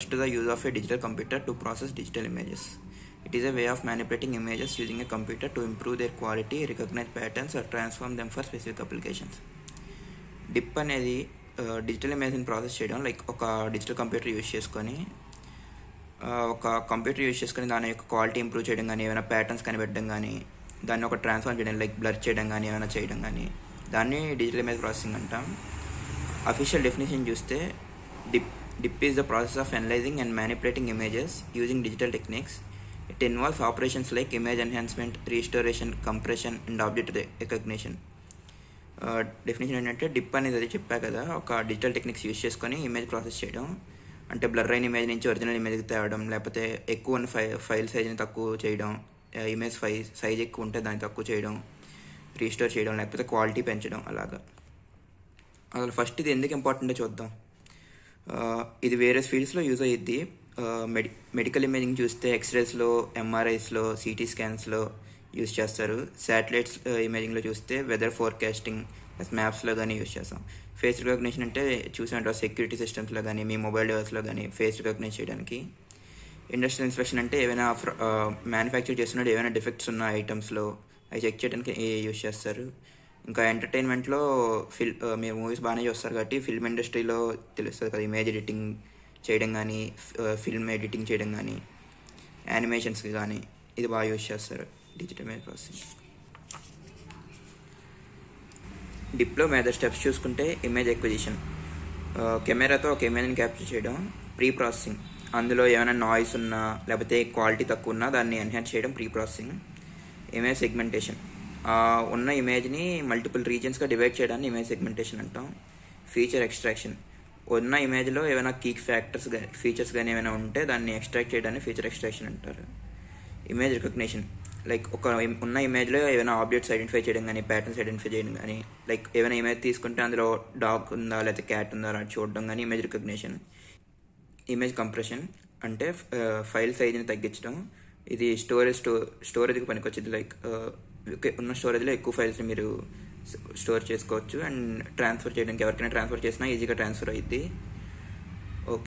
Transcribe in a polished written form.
To the use of a digital computer to process digital images. It is a way of manipulating images using a computer to improve their quality, recognize patterns, or transform them for specific applications. Dip అనేది digital ఇమేజ్ని process చేయడం, like ఒక digital computer use చేసుకొని దాని యొక్క quality improve చేయడం కానీ, ఏమైనా ప్యాటర్న్స్ కనిపెట్టడం కానీ, దాన్ని ఒక ట్రాన్స్ఫార్మ్ చేయడం, లైక్ బ్లర్ చేయడం కానీ, ఏమైనా చేయడం కానీ, దాన్ని డిజిటల్ ఇమేజ్ ప్రాసెసింగ్ అంటాం. అఫీషియల్ డెఫినేషన్ చూస్తే DIP is the process of analyzing and manipulating images using digital techniques. It involves operations like image enhancement, restoration, compression, and object recognition. Definition ఏంటంటే dip అనేది అది చెప్పా కదా, ఒక డిజిటల్ టెక్నిక్స్ యూజ్ చేసుకొని image process చేయడం. అంటే బ్లర్ అయిన ఇమేజ్ నుంచి ఒరిజినల్ ఇమేజ్కి తేవడం, లేకపోతే ఎక్కువ ఉన్న ఫైల్ సైజ్ని తక్కువ చేయడం, ఇమేజ్ సైజ్ ఎక్కువ ఉంటే దాన్ని తక్కువ చేయడం, రీస్టోర్ చేయడం, లేకపోతే క్వాలిటీ పెంచడం. అలాగా అసలు ఫస్ట్ ఇది ఎందుకు ఇంపార్టెంటో చూద్దాం. ఇది వేరే ఫీల్డ్స్లో యూజ్ అయ్యిద్ది. మెడికల్ ఇమేజింగ్ చూస్తే ఎక్స్రేస్లో, ఎంఆర్ఐస్లో, సిటీ స్కాన్స్లో యూజ్ చేస్తారు. శాటిలైట్స్ ఇమేజింగ్లో చూస్తే వెదర్ ఫోర్కాస్టింగ్, మ్యాప్స్లో కానీ యూజ్ చేస్తాం. ఫేస్ రికగ్నిషన్ అంటే చూసినట్టు సెక్యూరిటీ సిస్టమ్స్లో కానీ, మీ మొబైల్ డివైస్లో కానీ ఫేస్ రికగ్నైజ్ చేయడానికి. ఇండస్ట్రియల్ ఇన్స్పెక్షన్ అంటే ఏమైనా మ్యానుఫ్యాక్చర్ చేస్తున్నట్టు ఏమైనా డిఫెక్ట్స్ ఉన్న ఐటమ్స్లో అవి చెక్ చేయడానికి యూజ్ చేస్తారు. ఇంకా ఎంటర్టైన్మెంట్లో మీరు మూవీస్ బాగానే చూస్తారు కాబట్టి ఫిల్మ్ ఇండస్ట్రీలో తెలుస్తుంది కదా, ఇమేజ్ ఎడిటింగ్ చేయడం కానీ, ఫిల్మ్ ఎడిటింగ్ చేయడం కానీ, యానిమేషన్స్కి కానీ ఇది బాగా యూజ్ చేస్తారు డిజిటల్ ఇమేజ్ ప్రాసెసింగ్. డిప్లో మేజర్ స్టెప్స్ చూసుకుంటే ఇమేజ్ ఎక్విజిషన్, కెమెరాతో ఒక ఇమేజ్ని క్యాప్చర్ చేయడం. ప్రీ ప్రాసెసింగ్, అందులో ఏమైనా నాయిస్ ఉన్నా లేకపోతే క్వాలిటీ తక్కువ ఉన్నా దాన్ని ఎన్హాన్స్ చేయడం ప్రీ ప్రాసెసింగ్. ఇమేజ్ సెగ్మెంటేషన్, ఉన్న ఇమేజ్ని మల్టిపుల్ రీజన్స్గా డివైడ్ చేయడాన్ని ఇమేజ్ సెగ్మెంటేషన్ అంటాం. ఫీచర్ ఎక్స్ట్రాక్షన్, ఉన్న ఇమేజ్లో ఏమైనా కీ ఫీచర్స్ కానీ ఏమైనా ఉంటే దాన్ని ఎక్స్ట్రాక్ట్ చేయడాన్ని ఫీచర్ ఎక్స్ట్రాక్షన్ అంటారు. ఇమేజ్ రికగ్నిషన్, లైక్ ఉన్న ఇమేజ్లో ఏమైనా ఆబ్జెక్ట్స్ ఐడెంటిఫై చేయడం కానీ, ప్యాటర్న్స్ ఐడెంటిఫై చేయడం కానీ, లైక్ ఏమైనా ఇమేజ్ తీసుకుంటే అందులో డాగ్ ఉందా లేకపోతే క్యాట్ ఉందా అని చూడడం కానీ ఇమేజ్ రికగ్నిషన్. ఇమేజ్ కంప్రెషన్ అంటే ఫైల్ సైజ్ని తగ్గించడం. ఇది స్టోరేజ్కి పనికొచ్చింది. లైక్ ఉన్న స్టోరేజ్లో ఎక్కువ ఫైల్స్ని మీరు స్టోర్ చేసుకోవచ్చు అండ్ ట్రాన్స్ఫర్ చేయడానికి ఎవరికైనా ట్రాన్స్ఫర్ చేసినా ఈజీగా ట్రాన్స్ఫర్ అయ్యిద్ది.